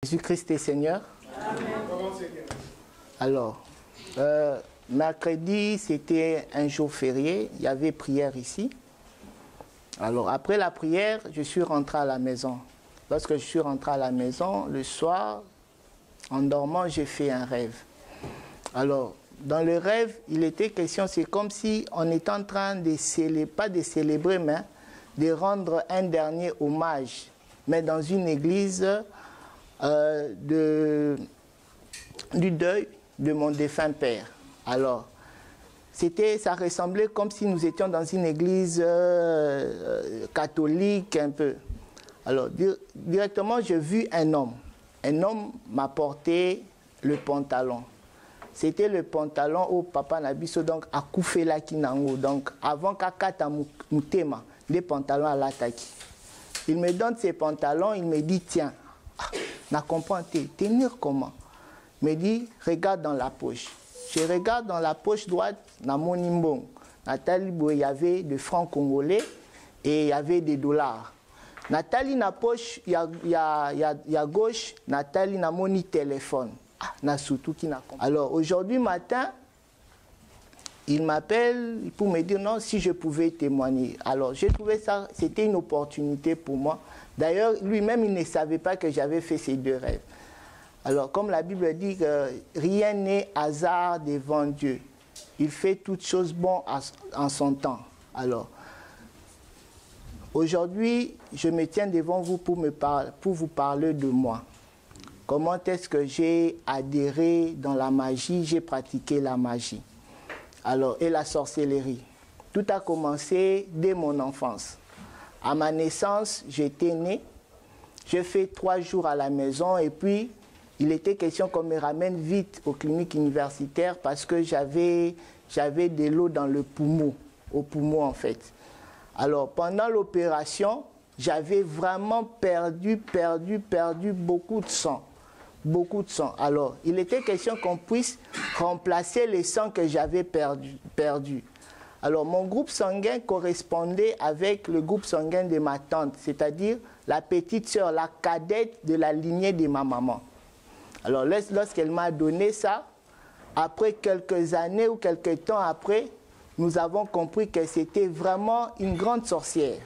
Jésus-Christ est Seigneur. Alors, mercredi, c'était un jour férié. Il y avait prière ici. Alors, après la prière, je suis rentré à la maison. Lorsque je suis rentré à la maison, le soir, en dormant, j'ai fait un rêve. Alors, dans le rêve, il était question, c'est comme si on était en train de célébrer, pas de célébrer, mais de rendre un dernier hommage, mais dans une église du deuil de mon défunt père. Alors, ça ressemblait comme si nous étions dans une église catholique un peu. Alors, directement, j'ai vu un homme. Un homme m'a porté le pantalon. C'était le pantalon au papa Nabiso, donc à Koufela Kinango. Donc, avant qu'Akata Moutema, les pantalons à l'attaque. Il me donne ses pantalons, il me dit, tiens, na comprends tenir comment? Il me dit, regarde dans la poche. Je regarde dans la poche droite, dans mon imbong. Nathalie, il y avait des francs congolais et il y avait des dollars. Nathalie, na poche, il y a gauche, Nathalie, na mon téléphone. Alors, aujourd'hui matin, il m'appelle pour me dire non, si je pouvais témoigner. Alors, j'ai trouvé ça, c'était une opportunité pour moi. D'ailleurs, lui-même, il ne savait pas que j'avais fait ces deux rêves. Alors, comme la Bible dit que rien n'est hasard devant Dieu. Il fait toutes choses bonnes en son temps. Alors, aujourd'hui, je me tiens devant vous pour vous parler de moi. Comment est-ce que j'ai adhéré dans la magie, j'ai pratiqué la magie. Alors, et la sorcellerie. Tout a commencé dès mon enfance. À ma naissance, j'étais né. J'ai fait 3 jours à la maison et puis il était question qu'on me ramène vite aux cliniques universitaires parce que j'avais de l'eau dans le poumon, au poumon en fait. Alors, pendant l'opération, j'avais vraiment perdu beaucoup de sang. Beaucoup de sang. Alors, il était question qu'on puisse remplacer les sangs que j'avais perdu. Alors, mon groupe sanguin correspondait avec le groupe sanguin de ma tante, c'est-à-dire la petite sœur, la cadette de la lignée de ma maman. Alors, lorsqu'elle m'a donné ça, après quelques années ou quelques temps après, nous avons compris que c'était vraiment une grande sorcière.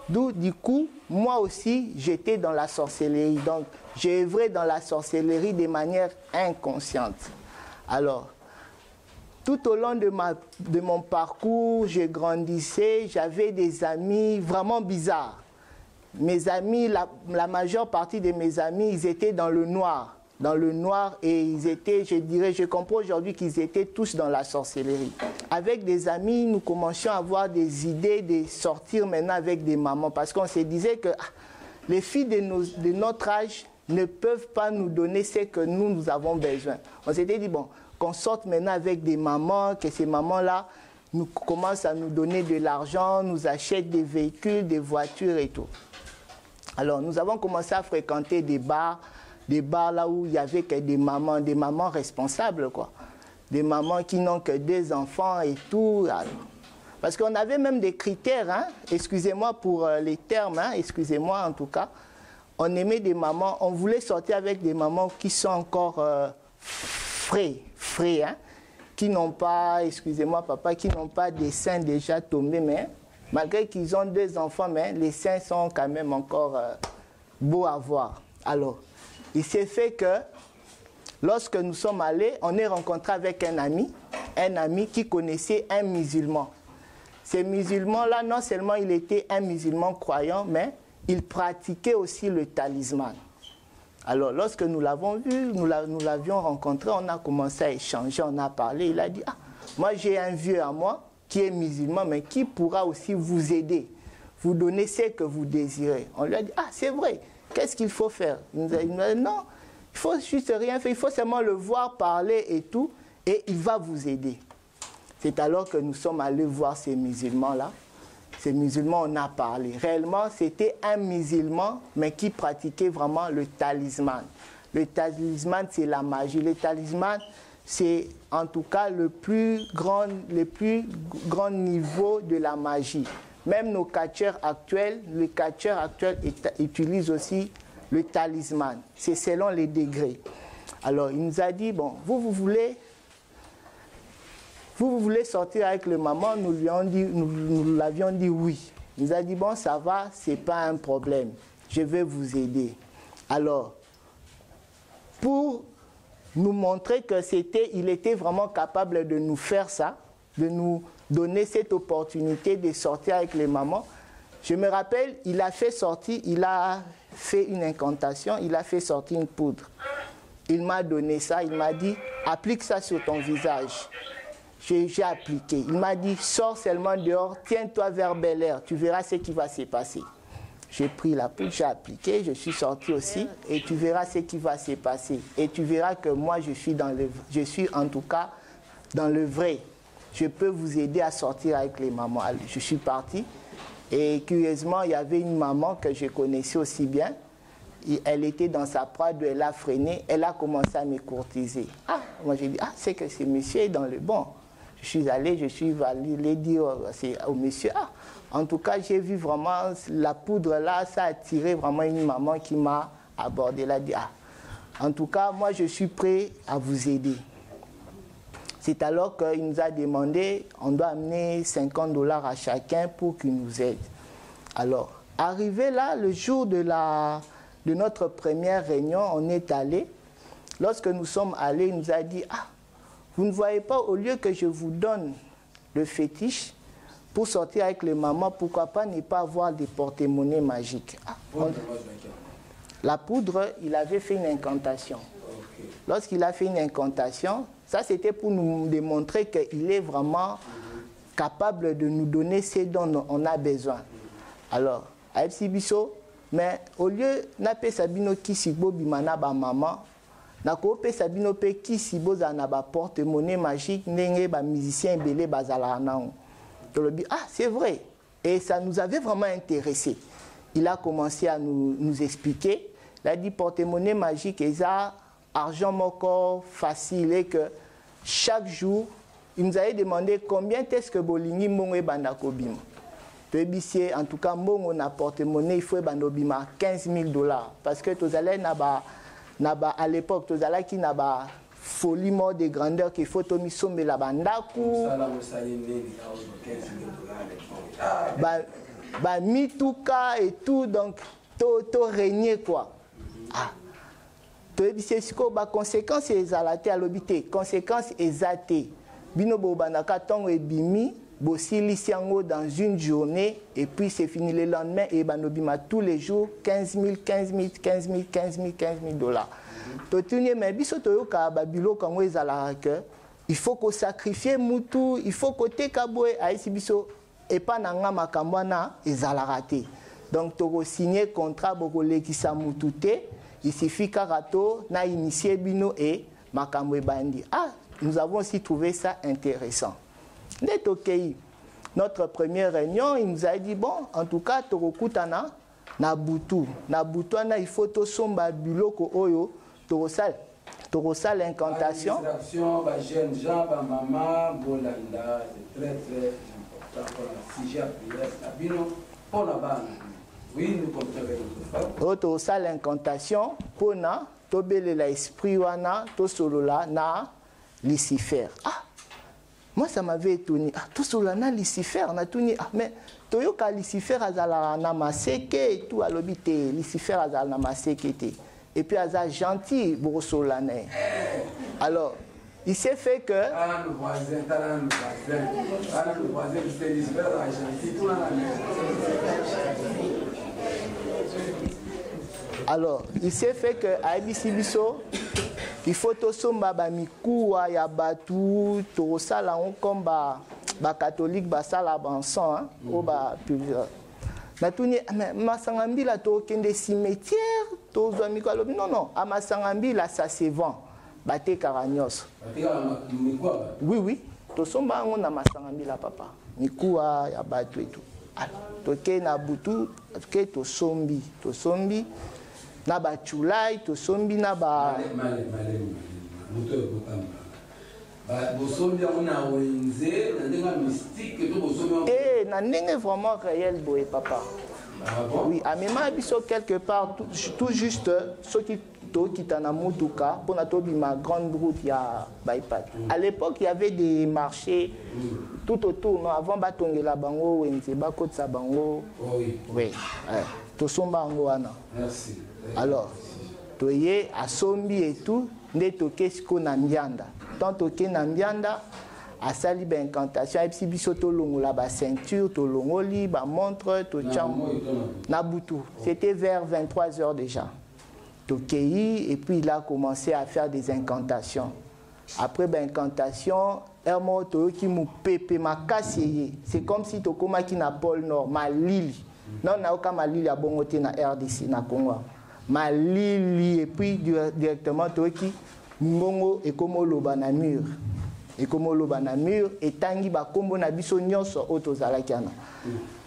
D'où, du coup, moi aussi, j'étais dans la sorcellerie. Donc, j'ai œuvré dans la sorcellerie de manière inconsciente. Alors, tout au long de mon parcours, je grandissais, j'avais des amis vraiment bizarres. Mes amis, la majeure partie de mes amis, ils étaient dans le noir. Dans le noir et ils étaient, je comprends aujourd'hui qu'ils étaient tous dans la sorcellerie. Avec des amis, nous commencions à avoir des idées de sortir maintenant avec des mamans parce qu'on se disait que les filles de notre âge ne peuvent pas nous donner ce que nous avons besoin. On s'était dit, bon, qu'on sorte maintenant avec des mamans, que ces mamans-là nous commencent à nous donner de l'argent, nous achètent des véhicules, des voitures et tout. Alors, nous avons commencé à fréquenter des bars là où il n'y avait que des mamans responsables, quoi. Des mamans qui n'ont que 2 enfants et tout. Alors, parce qu'on avait même des critères, hein, excusez-moi pour les termes, hein, excusez-moi en tout cas. On aimait des mamans, on voulait sortir avec des mamans qui sont encore frais, hein, qui n'ont pas, excusez-moi papa, qui n'ont pas des seins déjà tombés, mais malgré qu'ils ont 2 enfants, mais les seins sont quand même encore beaux à voir. Alors, il s'est fait que lorsque nous sommes allés, on est rencontré avec un ami qui connaissait un musulman. Ce musulman-là, non seulement il était un musulman croyant, mais il pratiquait aussi le talisman. Alors, lorsque nous l'avons vu, nous l'avions rencontré, on a commencé à échanger, on a parlé. Il a dit, moi j'ai un vieux à moi qui est musulman, mais qui pourra aussi vous aider, vous donner ce que vous désirez. On lui a dit, c'est vrai. Qu'est-ce qu'il faut faire? Il nous a dit, non, il faut juste rien faire, il faut seulement le voir parler et tout, et il va vous aider. C'est alors que nous sommes allés voir ces musulmans-là. Ces musulmans, on a parlé. Réellement, c'était un musulman, mais qui pratiquait vraiment le talisman. Le talisman, c'est la magie. Le talisman, c'est en tout cas le plus grand niveau de la magie. Même nos catcheurs actuels, les catcheurs actuels utilisent aussi le talisman. C'est selon les degrés. Alors, il nous a dit, bon, vous voulez sortir avec le maman? Nous l'avions dit oui. Il nous a dit, bon, ça va, c'est pas un problème. Je vais vous aider. Alors, pour nous montrer que il était vraiment capable de nous faire ça, de nous donner cette opportunité de sortir avec les mamans. Je me rappelle, il a fait une incantation, il a fait sortir une poudre. Il m'a donné ça, il m'a dit, applique ça sur ton visage. J'ai appliqué. Il m'a dit, sors seulement dehors, tiens-toi vers Bel Air, tu verras ce qui va se passer. J'ai pris la poudre, j'ai appliqué, je suis sorti aussi, et tu verras ce qui va se passer. Et tu verras que moi, je suis en tout cas dans le vrai. Je peux vous aider à sortir avec les mamans. Alors, je suis parti, et curieusement, il y avait une maman que je connaissais aussi bien. Elle était dans sa prade, elle a freiné, elle a commencé à me courtiser. Ah, moi j'ai dit, ah, c'est que ce monsieur est dans le bon. Je suis allé dire au monsieur, ah, en tout cas, j'ai vu vraiment la poudre là, ça a attiré vraiment une maman qui m'a abordé. Elle a dit, ah, en tout cas, moi je suis prêt à vous aider. C'est alors qu'il nous a demandé, on doit amener $50 à chacun pour qu'il nous aide. Alors, arrivé là, le jour de notre première réunion, on est allé. Lorsque nous sommes allés, il nous a dit, ah, vous ne voyez pas, au lieu que je vous donne le fétiche pour sortir avec les mamans, pourquoi pas ne pas avoir des porte-monnaies magiques. Ah, la poudre, il avait fait une incantation. Lorsqu'il a fait une incantation, ça c'était pour nous démontrer qu'il est vraiment capable de nous donner ce dont on a besoin. Alors, à Epsibiso, mais au lieu de Sabino Kisibo Bimana ba maman, nako Sabino pe Kisibo na ba porte-monnaie magique, nenge ba musicien belé bazala nan. Ah, c'est vrai. Et ça nous avait vraiment intéressé. Il a commencé à nous expliquer. Il a dit porte-monnaie magique et ça, argent moko facile et que chaque jour, il nous avait demandé combien est-ce que Bolingi Mongwe Bandako Bim. En tout cas, on a porte-monnaie, il faut $15 000. Parce que à l'époque, qui n'a pas folie mort de grandeur qu'il faut tomber sur la bandaku. Mitouka et tout, donc, to régner quoi. Ah. Conséquence exalate à l'obité, conséquence exaltée. Binobo bandaka tongo et bimi. Bossili dans une journée et puis c'est fini le lendemain et banobima tous les jours $15 000, $15 000, $15 000, $15 000, $15 000. Mais bisoto ka babilo kango ezala que il faut qu'on sacrifie mutu, il faut que te kaboe aisi biso et pas nanga makambwana ezala raté. Donc toko signer contrat boko lekisa mutute, il suffit karato na initié bino et makambo bandi. Ah, nous avons aussi trouvé ça intéressant. Notre première réunion, il nous a dit, bon, en tout cas, Torokutana, Nabutu. Nabutana, il faut to somba biloko oyo, Torosal l'incantation. Jeune gens, maman, bolanda, c'est très très important pour la sujet prière, pour la bande. Oui, nous comptons avec notre frère. Torosal l'incantation, pour na, tobele la esprit wana, to solola na Lucifer. Ah! Moi, ça m'avait étonné. Ah, tout cela, Lucifer, on a tout dit. Ah, mais Toyoka Lucifer azala namaseke et tout à l'obité. Lucifer azala namaseke. Et puis azala gentil, Borosolané. Alors, il s'est fait que. Alors, il s'est fait que à Ebisibiso, il faut que somba ba mikuwa ya batu to sala on comme ba catholique ba sala banson hein o ba plusieurs. Na tuni masangambi la to kende cimetière to zo mikalo non à masangambi la ça se vend baté caragnos. Oui to somba on na masangambi la papa mikuwa ya batu et tout. Alors to ke na butu ke to sombi na ba chulai to sombi na ba na ndenge vraiment réel boy papa Ah bon? Oui, à Mema biso quelque part tout juste ceux qui na mutuka pour ma grande route ya bypass. À l'époque, il y avait des marchés tout autour, non, avant batongela bango wenze bakotsa bango. Oui. Oui. To somba ngo wana. Merci. Alors, toye a sombi et tout, nde toke siko na mbianda. Tant toke na mbianda a sali ba incantation et puis biso to longola ba ceinture, to longoli ba montre, to tcham na butu. C'était vers 23h déjà. Tokei, et puis il a commencé à faire des incantations. Après l'incantation, c'est comme si tu as na pôle Nord, ma lili. Non, na aucun ma lili à bongote na RDC, na Congo. Ma lili, et puis directement, tu as Mbongo et comme loba na mur. Et comme loba na mur, et tangi ba kombo na biso nyonso otozalakiana.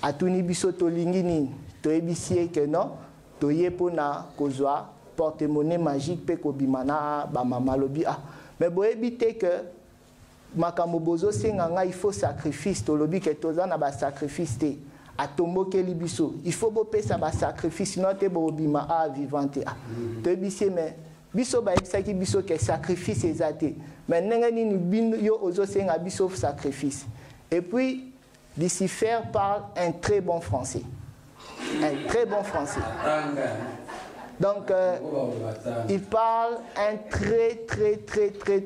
Atuni biso to lingini, to ebisie que non, to yepo na kozwa porte-monnaie magique pe kobimana ba mama lobi ah mais bo éviter que makambo bozo senganga il faut sacrifice to lobi que toza na ba sacrifice te atombo ke libiso il faut bo pesa ba sacrifice non te bo bima a vivante ah to bisie mais biso ba ebisaki biso que sacrifice ezate mais nengani ni bin yo ozo senga biso sacrifice et puis Lucifer parle un très bon français, un très bon français. Donc, il parle un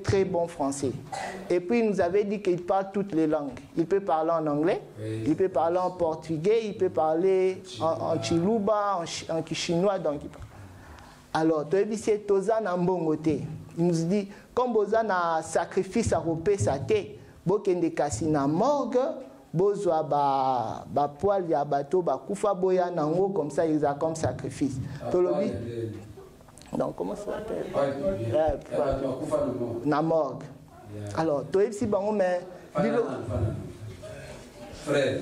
très bon français. Et puis, il nous avait dit qu'il parle toutes les langues. Il peut parler en anglais, il peut parler en portugais, il peut parler en chiluba, en chinois. Donc, alors, il nous dit, comme vous avez un sacrifice à repérer sa tête, vous avez des cassines morgue, bozwa ba poil ya bateau ba kufa boya nango comme ça ils a comme sacrifice tolobi donc comment ça s'appelle na morgue alors to epsi bango mais bilo frère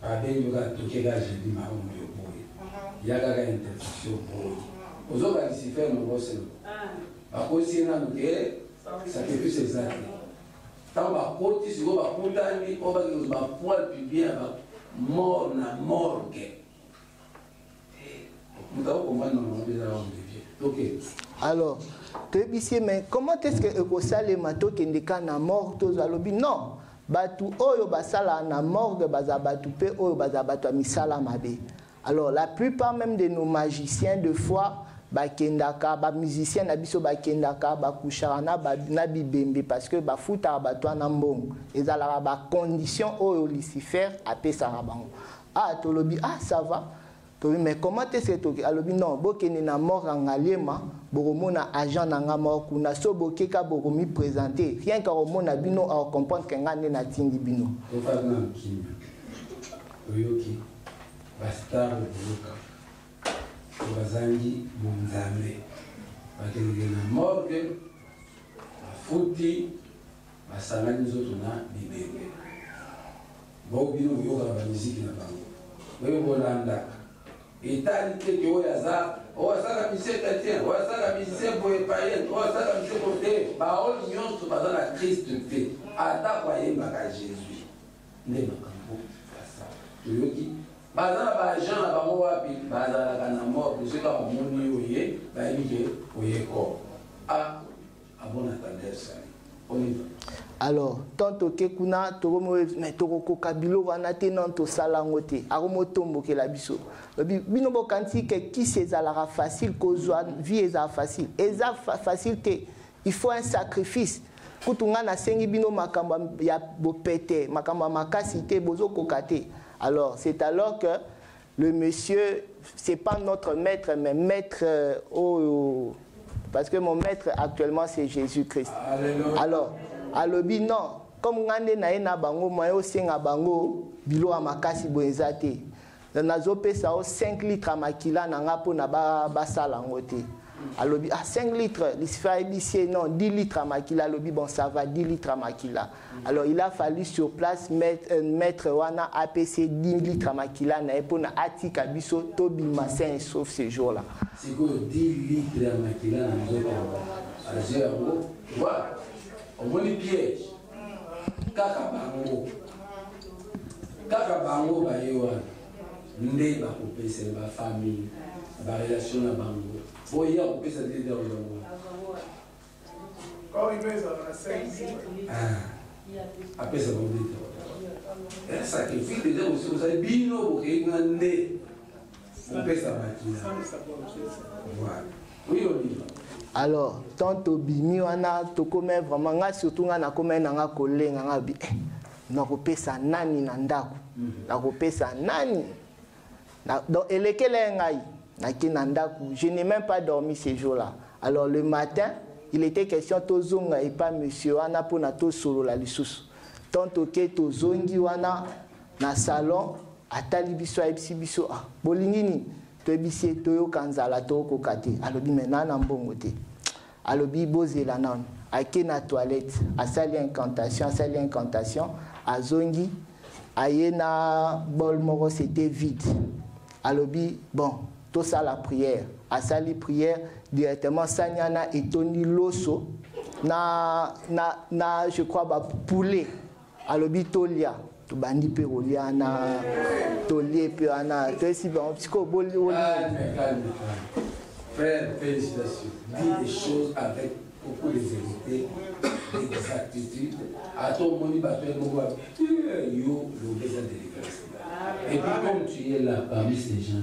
abenyo ga tokega jeudi ma on yo boy yaga ga intercession boy ozoka Lucifer no boselo akosi na nuke sacrifice exact. Tant que côté si on va condamner, on va dire que poil publié mort na morgue. Nous avons compris non ok. Alors, mais comment est-ce que ekosale mato kendeka na mort to zalobi non batu oyo basala na morgue bazabatu pe oyo bazabatu misala mabe. Alors la plupart même de nos magiciens de foi bakendaka ba musicien na biso bakendaka bakushana na bibembe parce que bafuta batwa na mbongo ezala ba condition oyo Lucifer apesa bango ah tolobi ah ça va tolobi mais comment est-ce que alobi non bokene na mort ngaliema boromona agent nanga mort kuna so bokeka boromi présenter rien que romona bino à comprendre que ngane na tindi bino oyoki bastar bazangi munzambe bakengena na morgue bafuti basangani zoto na bibenge bobino yoga ba muziki na bango wewe bolanda etali teke oyaza oyasala miseka tien oyasala miseka boye payen oyasala miseka te baol nyonso bazala Christ te ata kwa yembaka Jésus ne makambo asa toyoki bazala ba Jean na bango wapi bazala kana mort jusqu'à moni oye ba yike oyeko a abona tendance on y va. Alors, tant que kuna togo mais togo kabilo wana te non to salangote aromo tombo ke la biso bino bokanti ke qui c'est alara facile kozwa vie eza facile eza facile te il faut un sacrifice kutunga na sengi bino makamba ya bopete makamba makasi te bozo kokate. Alors c'est alors que le monsieur c'est pas notre maître mais maître parce que mon maître actuellement c'est Jésus-Christ. Alors alobi non comme ngande na ena bango moyo senga bango bilo amakasi boezate nazo pesa o 5 litres makila na ngapo na ba sala ngote alobi ah 5 litres Lucifer ebisier non 10 litres makila alobi bon ça va 10 litres makila. Alors il a fallu sur place mettre wana APC 10 litres makila na epona atika biso to bima sain sauf ce jour là c'est que 10 litres makila na nzoto azero voilà on moni piège kaka bango bayewa nde bakopesa bafamille barelation na bango oya kopesa te dans bango apesa bango te sacrifice déjà aussi osali bino bokenga nde kopesa makila oui oliva. Alors, tant que bimi wana to comme vraiment nga surtout nga na comme na nga kolenga nga bi na kopesa nani na ndako na kopesa nani na donc elekele ngai na ki na ndako je n'ai même pas dormi ces jours-là. Alors le matin il était question to zonga et pas monsieur wana pour na to solo la lisusu tant que to zongi wana na salon atali biso ebisi biso ah bolingini to bisi to yo kanzala to ko kate alobi maintenant na mbongo te alobi bozela nan ake na toilette asali incantation azongi aye na bol moko c'était vide alobi bon tout ça la prière asali prière directement sanyana etoni loso na je crois ba poulet alobi tolia to bandi pe rolia na tolie pe ana to si bon psycho boli frère félicitations dis des choses avec beaucoup de vérité d'exactitude à ton moni bato yo le besoin de l'égalité et puis comme tu es là parmi ces gens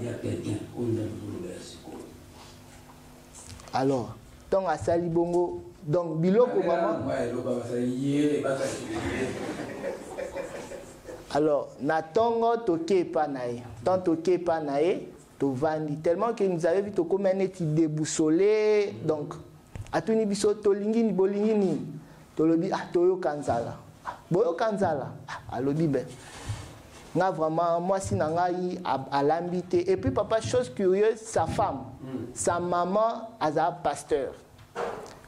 il y a quelqu'un au niveau de alors donc à sali bongo donc biloko vraiment alors na tongo toke pa nae tant toke pa nae to vandi tellement que nous avait vu to comme un eti déboussolé donc atuni biso to lingini bolingini to lobi ah to yo kanzala boyo kanzala alobi ben nga vraiment moi si na ngai à l'ambité et puis papa chose curieuse sa femme sa maman aza pasteur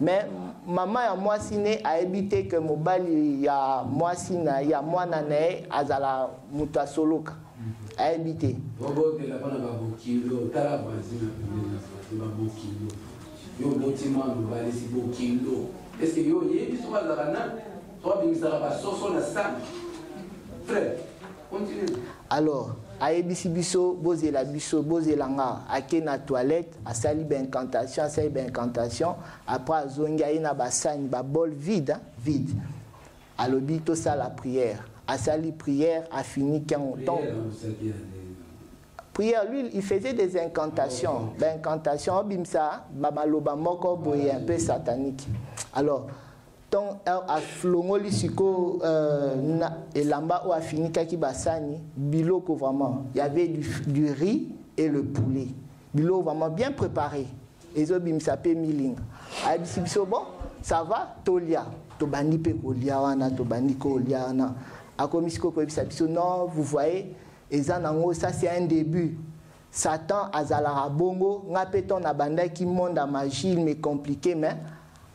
mais maman ya moi si ne a habité que mobali ya moi si na ya mwana ne azala muta soloka a habité bobo de la bana ba bokilo tala bazina ba bokilo yo botima mobali si bokilo est-ce que yo yebi so bazana to bimisa ba soso na sa frère continue. Alors ayebisi biso bozela nga ake na toilette asali ba incantation après azongi aye na basani ba bol vide alobi to ça la prière asali prière a fini quand temps prière lui il faisait des incantations bimsa babaloba moko boye un peu satanique alors donc a flongoli siko elamba ou a fini kaki basani biloko vraiment il y avait du riz et le poulet biloko vraiment bien préparé ezo bimsa pe miling a biso bon ça va tolia to bandi pe kolia wana to bandi ko lia wana a komisiko ko biso non vous voyez ezanango ça c'est un début Satan azala bongo ngapeton na banda ki monde à magie mais compliqué mais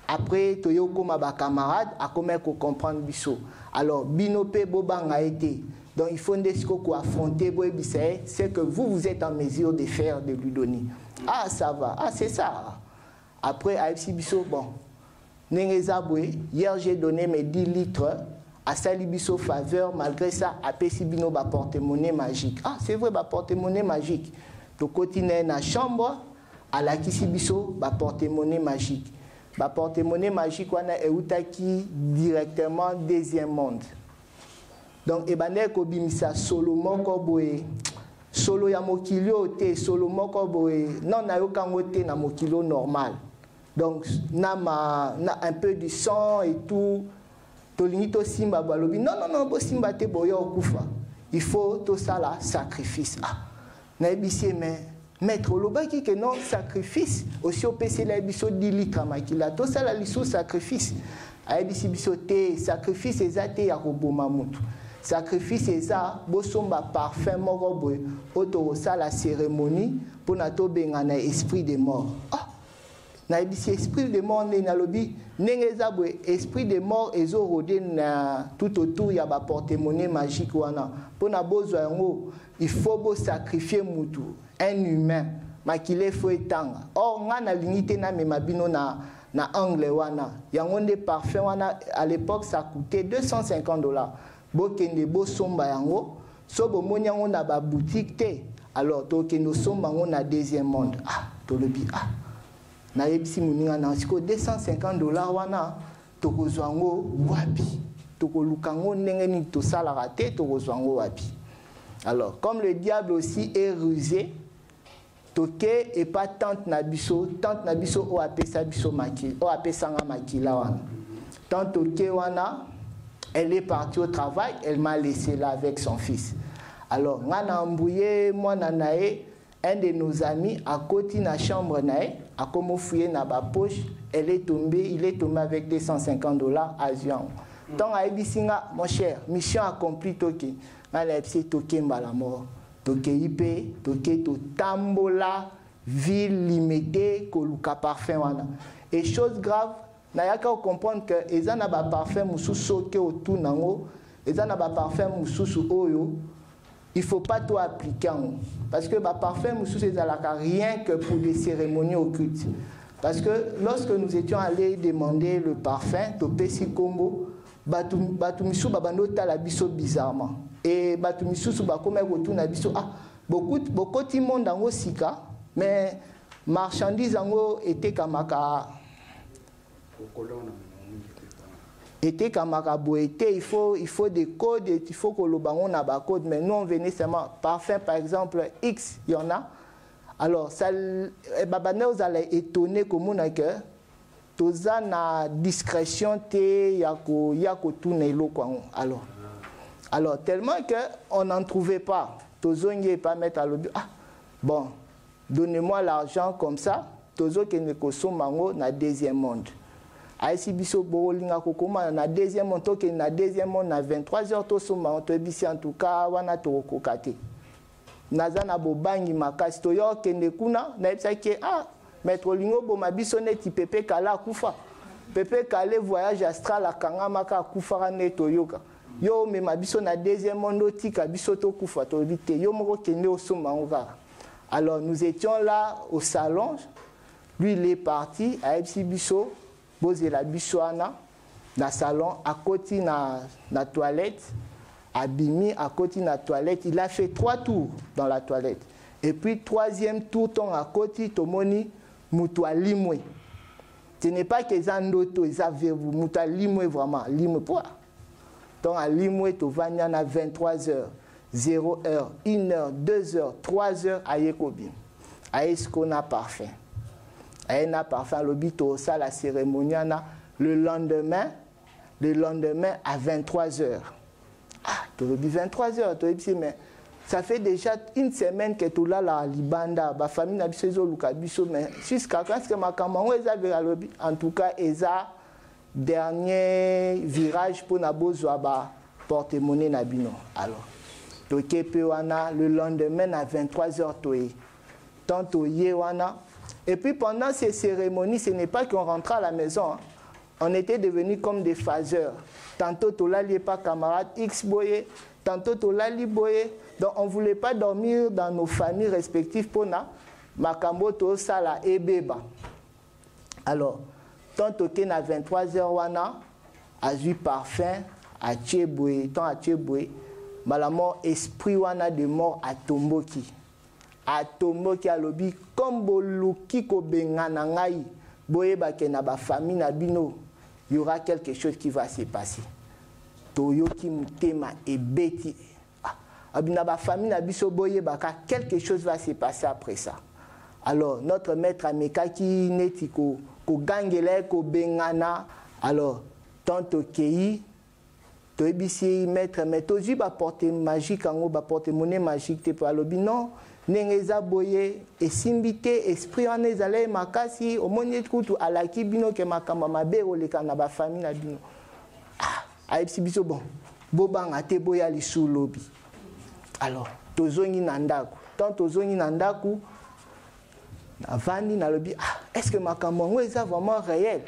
après toyo koma ba camarade a comment ko comprendre biso alors binope bobanga été donc il faut ndesiko ko affronter bo bisae c'est que vous êtes en mesure de faire de lui donner ah ça va ah c'est ça après AFC biso bon nengezabwe hier j'ai donné mes 10 litres à Salibiso faveur malgré ça à Pessibino ba porte-monnaie magique ah c'est vrai ba porte-monnaie magique to continuer na chambre à la Kisibiso ba porte-monnaie magique ba porte-monnaie magique wana eutaki directement deuxième monde donc ebane ko bimisa solo moko boye solo ya mokilio te solo moko boye non na yokango te na mokilo normal donc na un peu du sang et tout tolinito simba balobi non bo simba te boyo okufa il faut tout ça là sacrifice ah na ebisi mais maître lobaki que non sacrifice aussi au PC la biso 10 litres makila tout ça la liso sacrifice a ebisi biso te sacrifice ezate ya koboma mutu sacrifice eza bosomba parfum moko boye oto ça la cérémonie pour na to benga na esprit de mort ah na ebisi esprit de mort na lobi nengeza boye esprit de mort ezo rodé na tout autour ya ba porte-monnaie magique wana pour na bozwa yango il faut bo sacrifier mutu un humain makile faut etanga or nga na limité na memabino na angle wana yango nde parfum wana à l'époque ça coûtait $250 bokende bosomba yango so bomoni yango na ba boutique te alors tokende somba yango na deuxième monde tolobi na yebisi muninga na siko $250 wana tokozwa yango wapi tokoluka yango ndenge nini tosalaka te tokozwa yango wapi. Alors comme le diable aussi est rusé, toke et pas tante nabiso o apesa biso makila o apesanga makila wana. Tante toke wana elle est partie au travail, elle m'a laissé là avec son fils. Alors ngana mbouye mwana nae un de nos amis à côté na chambre nae a comme fouillé na ba poche, il est tombé avec $250 à Zion. Donc à Ebisinga mon cher, mission accomplie toke. Ngana epsi toke mbala mort. Toke ipe, toke to tambola ville limitée koluka parfum wana. Et chose grave, nayaka comprendre que ezana ba parfum mususu ke autour nango, ezana ba parfum mususu oyo, il faut pas tout appliquer parce que ba parfum mususu ezalaka rien que pour des cérémonies occultes. Parce que lorsque nous étions allés demander le parfum, to pesi kombo, batu misu babando tala biso bizarrement. Et batu misu ba comme autour na biso beaucoup de monde dango sika, mais marchandise dango était kamaka était kamaka était il faut des codes, il faut que le bangon na ba code, mais nous on venait seulement parfum par exemple X, il y en a. Alors ça babane vous allez étonner comme on a que toza na discrétion te yako tourner lo quoi. Alors tellement que on n'en trouvait pas. Tozongi pas mettre à l'objet. Bon, donnez-moi l'argent comme ça. Tozo ke ne kosomango na deuxième monde. Aïsi biso bolinga kokoma na deuxième monde to ke na deuxième monde na 23h to somango to bisi en tout cas wana to kokate. Nazana bobangi makasi to yo ke ne kuna na epsa ke maître lingo bo mabiso neti pepe kala kufa. Pepe kale voyage astral akanga maka kufa ne to yoka. Yo me mabiso na deuxième monde tika biso to kufa to bite yo moko kende osomango kaka. Alors nous étions là au salon. Lui, il est parti à Epsibiso, Bosé la Bissoana, dans le salon, à côté de la toilette, Abimi, à côté de la toilette. Il a fait 3 tours dans la toilette. Et puis, 3e tour, ton à côté, Tomoni, Moutoua Limoué. Ce n'est pas qu'ils ont d'autres, ils avaient Moutoua Limoué vraiment, Limoué pour. Donc, à Limoué, tu vas à 23h, 0h, 1h, 2h, 3h, à Yekobim. À Escona parfait. A parfait l'obito ça la cérémonie le lendemain à 23h. Tu le dis 23h, tu dis mais ça fait déjà une semaine que tu là la libanda, ba famille na biso luka biso mais jusqu'à quand est-ce que ma camarade en tout cas eza dernier virage pour na bozwa ba porte-monnaie na bino. Alors to kepe wana le lendemain à 23h toé. Tant yé wana. Et puis pendant ces cérémonies, ce n'est pas qu'on rentrait à la maison. Hein. On était devenus comme des phaseurs. Tantôt Tolali n'est pas camarade X boye, tantôt Tolali boye. Donc on ne voulait pas dormir dans nos familles respectives pour na makambo to sala ebeba. Alors, tantôt qu'il na 23h wana, a eu parfum, a tcheboye, tant a tcheboye, malamo esprit wana de mort à tomboki. A tomboki a lobi comme boluki ko bengana ngai boye ba ke na ba famille na bino il y aura quelque chose qui va se passer toyoki mutema ebeti abina ba famille na biso boye ba ka quelque chose va se passer après ça. Alors notre maître ameka ki neti ko gangela ko bengana alors tanto kei to ebisi maître mais toji ba porter magique ango ba porter monnaie magique te pour alobi non nengeza boye esimbité esprit en ezale makasi omoni kutu alaki bino ke makamba mabe oleka na ba famille na bino aipsi biso bon bobanga te boya lisu lobi. Alors tozongi na ndako tant tozongi na ndako avandi na lobi est-ce que makamba ngo eza vraiment réel,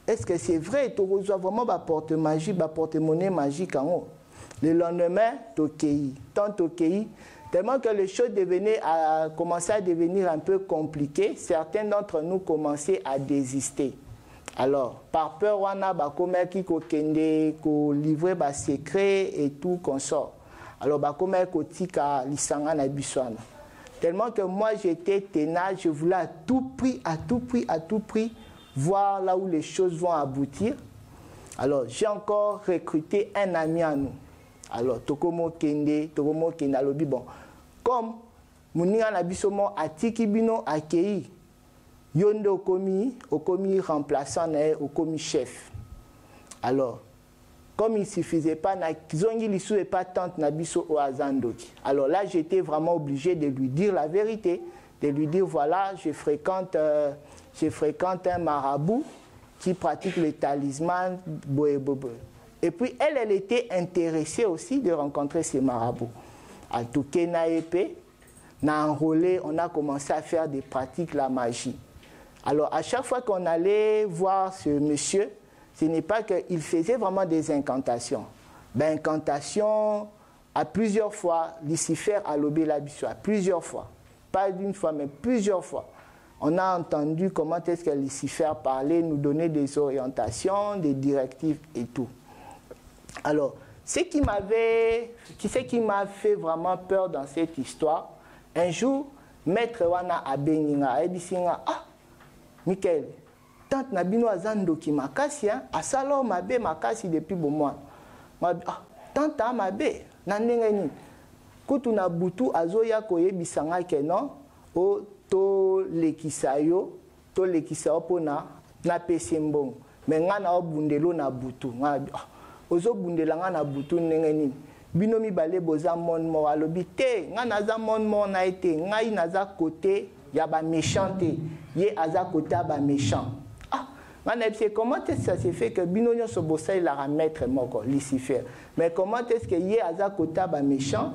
est-ce que c'est vrai tokozwa vraiment ba porte magie ba porte monnaie magique ango. Le lendemain tokei tant tokei tellement que les choses commençaient à devenir un peu compliquées, certains d'entre nous commençaient à désister. Alors, par peur, on a bakomaki ko kende, ko livrer bas secret et tout consort. Alors, bakomaki ko tika lisanga na biswana. Tellement que moi, j'étais ténage, je voulais à tout prix voir là où les choses vont aboutir. Alors, j'ai encore recruté un ami à nous. Alors, Tokomo Kende, alobi, bon, comme Mouninga Nabisomo Atiki Bino Akei, Yondo Okomi remplaçant, Okomi chef. Alors, comme il ne suffisait pas, Zongi Lissou et pas tante Nabiso Oazandoki. Alors là, j'étais vraiment obligé de lui dire la vérité, de lui dire, voilà, je fréquente un marabout qui pratique le talisman Boé-Bobo. Et puis, elle était intéressée aussi de rencontrer ces marabouts. En tout cas, na enrôlé, on a commencé à faire des pratiques la magie. Alors, à chaque fois qu'on allait voir ce monsieur, ce n'est pas qu'il faisait vraiment des incantations. Ben, incantations, à plusieurs fois, Lucifer a lobé la bissoie, plusieurs fois. Pas d'une fois, mais plusieurs fois. On a entendu comment est-ce que Lucifer parlait, nous donnait des orientations, des directives et tout. Alors, ce qui m'a fait vraiment peur dans cette histoire, un jour, Maître Wana Abeninga, Ebisinga, ah, Michael, tante Nabino Azandoki Makasi, a salo mabe Makasi depuis bon mois. Ah, tante Amabe, Nandengeni, Kutu na butu azoya koye bisanga kenon, o to lekisayo pona na pesembong. Mais ngana obundelo na butu. Ozo bundelanga na butu nengeni. Binomi bale boza mon mo alobi te ngana za mon mo na été ngai naza côté ya ba méchanté ye aza côté ba méchant. Ah ngana c'est comment est-ce que ça se fait que binonyo so bossa il a maître moko Lucifer. Mais comment est-ce que ye aza côté ba méchant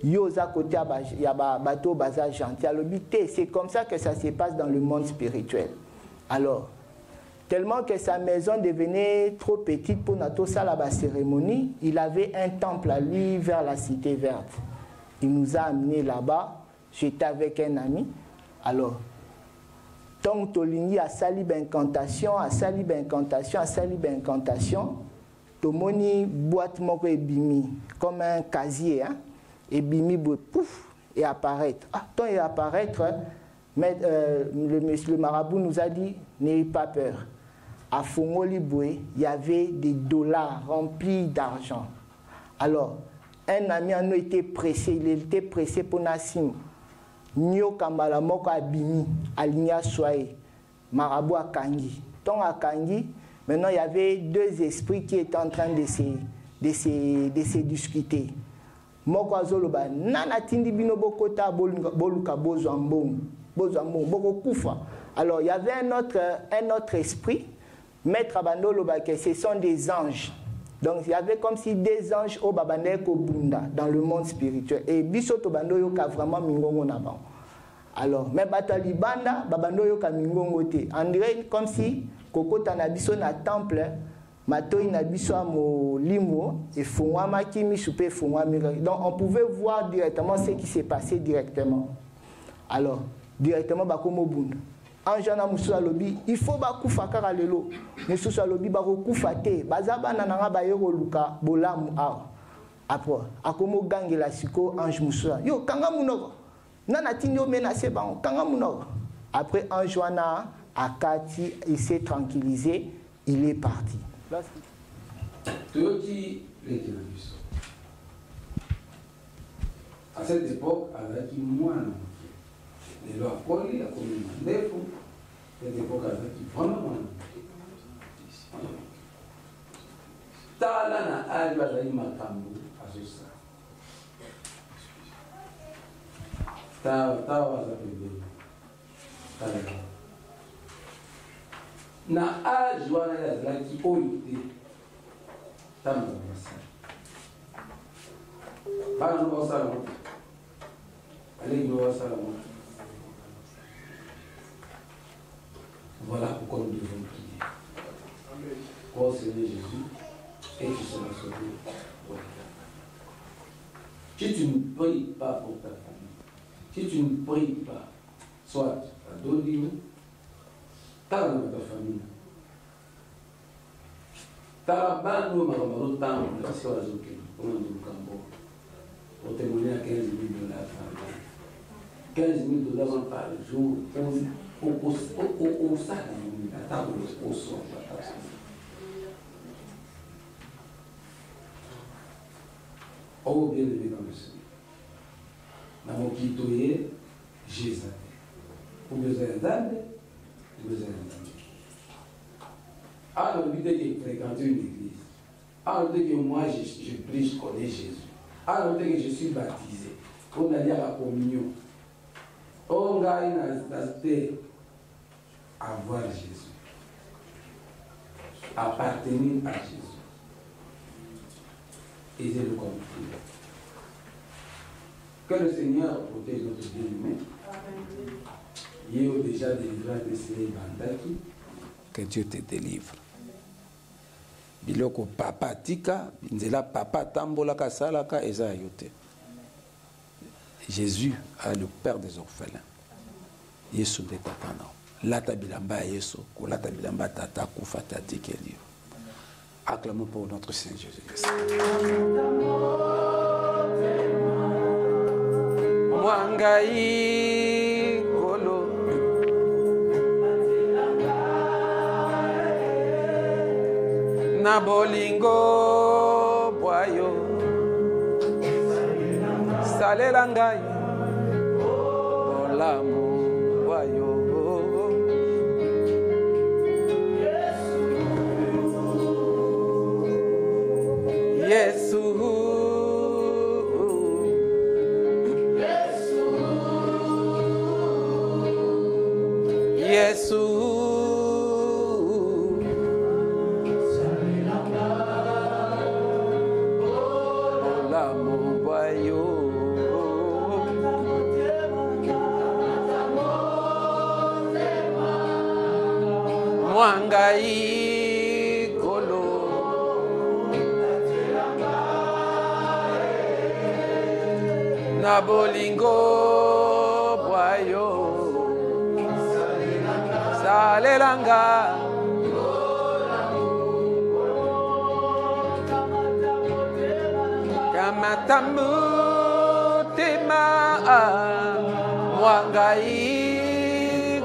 yo aza côté ya ba bateau baza gentil alobi te c'est comme ça que ça se passe dans le monde spirituel. Alors tellement que sa maison devenait trop petite pour notre salle à la cérémonie, il avait un temple à lui vers la cité verte. Il nous a amenés là-bas, j'étais avec un ami. Alors, tant que Tolingi a sali d'incantation, Tomoni boîte moko et bimi, comme un casier, hein, et bimi pouf, et apparaître. Ah, tant et apparaître, mais, le marabout nous a dit, n'ayez pas peur. À Fongoliboué, il y avait des dollars remplis d'argent. Alors, un ami en nous était pressé, il était pressé pour Nassim. Nyo Kambala Moko Abimi, Aligna Soye, Marabout à Kangi. Tant à Kangi, maintenant il y avait deux esprits qui étaient en train de se discuter. Moko Azoloba, Nana Tindi Bino Bokota Boluka Bozambong, Boko Koufa. Alors, il y avait un autre esprit. Maître Abandolo, ce sont des anges. Donc, il y avait comme si des anges au Babandeko Bunda dans le monde spirituel. Et Bisoto Bandoyo ka vraiment mingongo naban. Alors, mais Batali Banda, Babandoyo ka mingongo te. On dirait comme si Koko Tanabiso na temple, Matoi Nabiso mo limo, et Fongwama Kimi Soupe Fongwami. Donc, on pouvait voir directement ce qui s'est passé directement. Alors, directement Bakomo Bunda. Anjana Moussou Alobi, il faut bakufa kaka lelo. Moussou Alobi bakufa te. Bazaba nananga bayero luka bolamu a. Après, akomo gangi la siko Ange Moussou. Yo kanga munoko. Nana tinyo menacé ban kanga munoko. Après Anjoana Akati, il s'est tranquillisé, il est parti. Toyoti l'équilibre. À cette époque, avec moi, les lois collées, la commune défaut, cette époque avec vraiment. Talana Alba Makambu, à ce stade. Tawa Zapé. Na Ajoana Yazaki Oite. Tama Bana no salon. Allez no salon. Voilà pourquoi nous devons prier. Ô Seigneur Jésus, et tu seras sauvé. Si tu ne pries pas pour ta famille, si tu ne pries pas, soit à Dondino, ta famille, Tarabano, Maramaro, Tam, la Soazuki, on a du campo. On témoigne à 15 000 $ par an. 15 000 $ par jour, au sac, à table, au son, à table. Oh, bien aimé dans le Seigneur. Dans mon kitoye, Jésus. Pour besoin d'âme, pour besoin d'âme. Alors, l'idée de fréquenter une église. Alors, l'idée que moi, je prie, je connais Jésus. Alors, l'idée que je suis baptisé. On a dit à la communion. On a une aspect à voir Jésus. Appartenir à Jésus. Et je le compris. Que le Seigneur protège notre bien-aimé. Il y a déjà délivré de ces bandaki. Que Dieu te délivre. Biloko papa tika, nzela papa tambola kasalaka eza yote. Jésus est le père des orphelins. Yesu de tatana. Lata bilamba Yesu, ko lata bilamba tata kufa tati keli. Acclamons pour notre Seigneur Jésus-Christ. Mwangai kolo na bolingo boyo salela ngai bolamu boyo Yesu Yesu bolamu boyo mwangai kolo na bolingo boyo salelanga kamatamu tema mwangai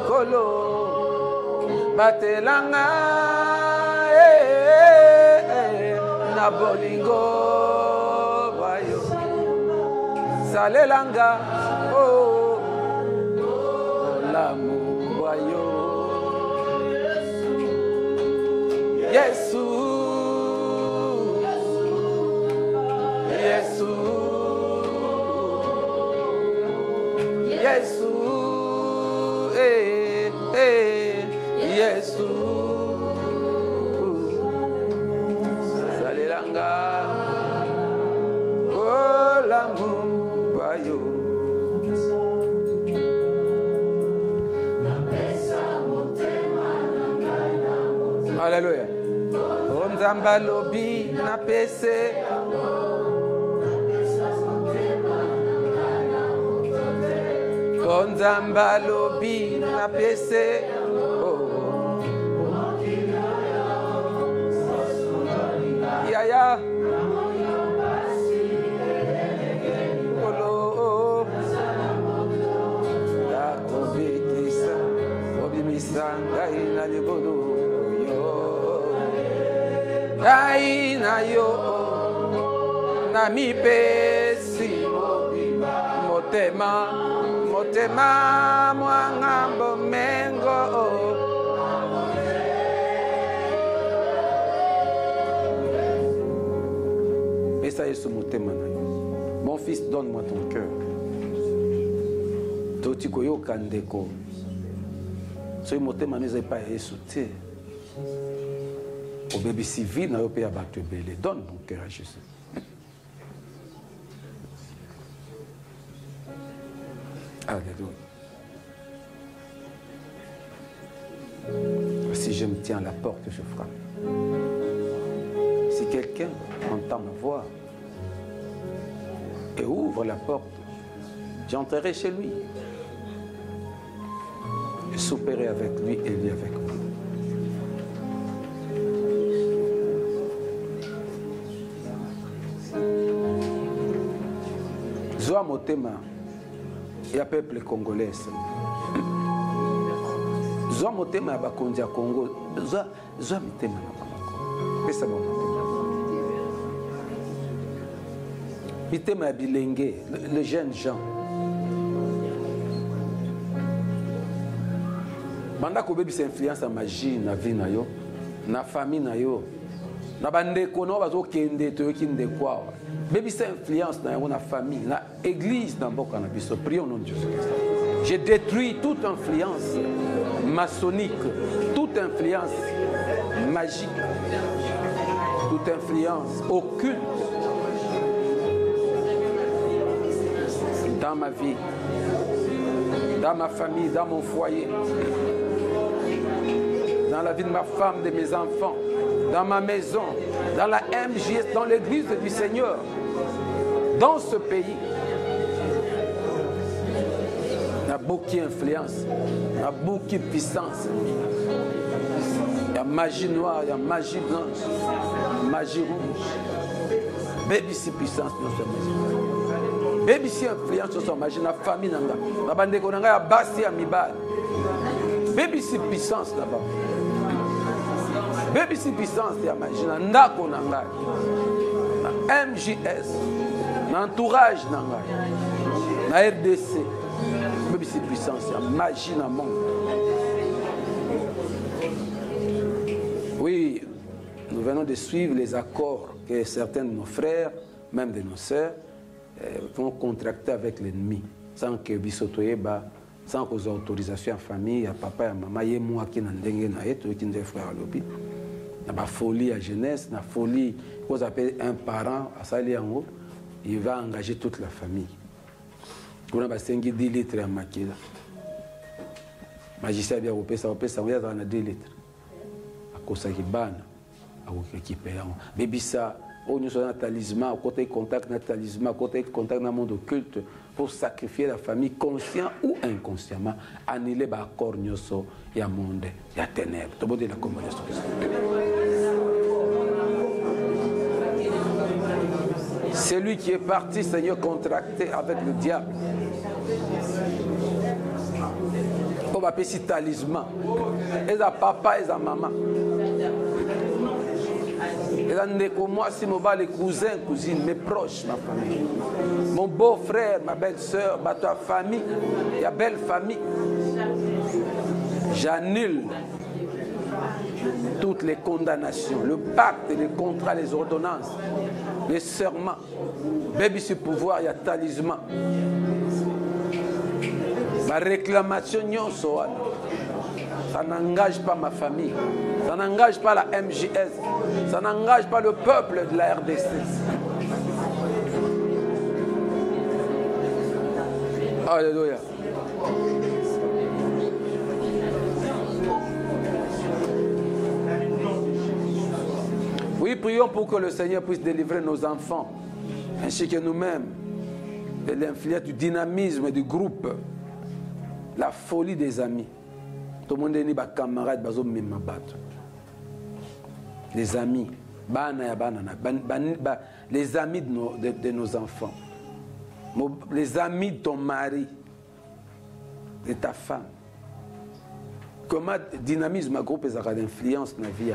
kolo batelanga na bolingo boyo salelanga oh lamu boyo Yesu Yesu Yesu Yesu salelanga oh lamu boyo Alléluia. Onzamba lobi na pese. Onzamba lobi na pese. Oh. Ya ya. Olo. Ya obekisa. Obimisanga ina libolo. Aina yo na mi pesi motema motema mwangambo mengo pesa yesu motema na yo. Mon fils, donne-moi ton cœur. Toti koyoka ndeko soki motema neza epai ya yesu te au bébé civil n'a pas abattu belé. Donne mon cœur à Jésus. Alléluia. Si je me tiens à la porte, je frappe. Si quelqu'un entend ma voix et ouvre la porte, j'entrerai chez lui. Je souperai avec lui et lui avec moi. motema ya peuple congolais. Zwa motema ya bakonzi ya Congo. Zwa motema na bango. Pesa ba motema. Mitema ya bilenge, les jeunes gens. Banda ko bebisa influence ya magie na vie na yo, na famille na yo. Na bandeko no bazo kende to yoki ndeko awa. Bebisa influence na yo na famille, na église na mboka na biso. Prions au nom de Jésus-Christ. J'ai détruit toute influence maçonnique, toute influence magique, toute influence occulte dans ma vie, dans ma famille, dans mon foyer, dans la vie de ma femme, de mes enfants, dans ma maison, dans la MJS, dans l'église du Seigneur, dans ce pays. Il y a beaucoup d'influence, il y a beaucoup de puissance. Il y a magie noire, il y a magie blanche, magie rouge. Baby, c'est puissance dans ce maison. Baby, c'est influence sur son magie, la famille, la bande de Konanga, la basse à Mibal. Baby, c'est puissance là-bas. Baby, c'est puissance, il y a magie, la Konanga, la MJS, l'entourage, la RDC. Baby, c'est puissance, il y a magie dans le monde. Oui, nous venons de suivre les accords que certains de nos frères, même de nos sœurs, vont contracter avec l'ennemi, sans que Bissotoyeba, sans qu'aux autorisations en famille, à papa et à maman, et moi qui n'en dengue na eto, qui n'ont frère à l'opi, la folie à jeunesse, la folie, qu'on appelle un parent, à Sali en haut, il va engager toute la famille. On a 10 litres à Makila. Magistrat bien opé ça, on y a 2 litres. À cause de Bana, à récupérer. Baby ça. On nous a un talisman, au côté contact un talisman, au côté contact dans le monde occulte pour sacrifier la famille, conscient ou inconsciemment, annuler les accords et le monde, il y a ténèbres. Tout le monde est la combinaison. Celui qui est parti, Seigneur, contracté avec le diable. On va appeler ça talisman. Et ça papa et ça maman. Moi, si les cousins, cousines, mes proches, ma famille. Mon beau-frère, ma belle-sœur, ta famille, ta belle famille. J'annule toutes les condamnations, le pacte, les contrats, les ordonnances, les serments. Baby sur pouvoir, il y a talisman. Ma réclamation, ça n'engage pas ma famille. Ça n'engage pas la MJS. Ça n'engage pas le peuple de la RDC. Alléluia. Oui, prions pour que le Seigneur puisse délivrer nos enfants, ainsi que nous-mêmes, de l'influence du dynamisme du groupe, la folie des amis. Tout le monde est des camarades, les amis, les amis de nos enfants, les amis de ton mari, de ta femme. Comment dynamisme groupe est d'influence dans la vie.